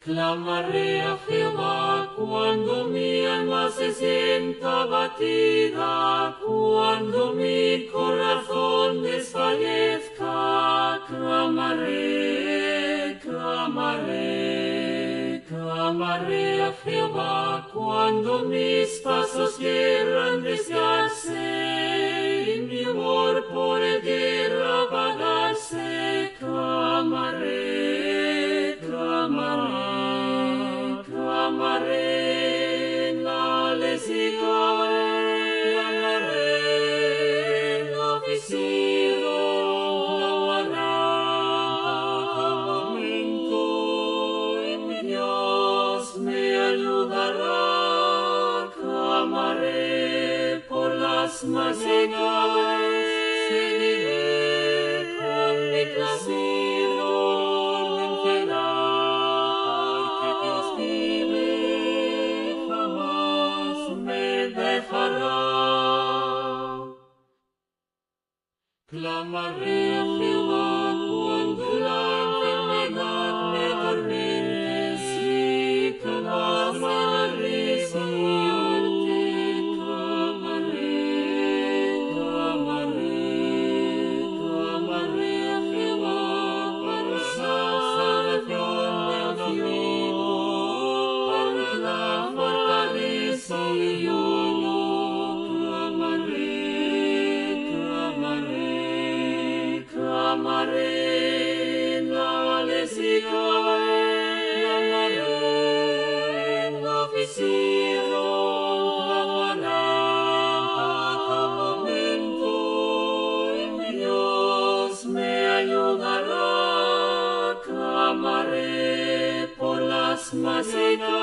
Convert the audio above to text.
Clamaré a Jehová cuando mi alma se sienta abatida, cuando mi corazón desfallezca. Clamaré, clamaré, clamaré a Jehová cuando mis pasos quieran desviarse y mi humor por el tierra apagarse. Clamaré, clamaré, clamaré, nales y clamaré, la oficina, clamaré, momento, y mi Dios me ayudará. Clamaré por las macetas, seguiré con mi clamor, vencerá, porque Dios vive, jamás me dejará. Clamaré a Jehová cuando la enfermedad me atormente, sí, clamaré, Señorte, clamaré, clamaré, clamaré a Jehová para la salvación del domingo, para la fortaleza y ayuno. Clamaré, clamaré, clamaré, nales y clamaré, la oficina, clamaré, cada momento, y mi Dios me ayudará. Clamaré por las macetas,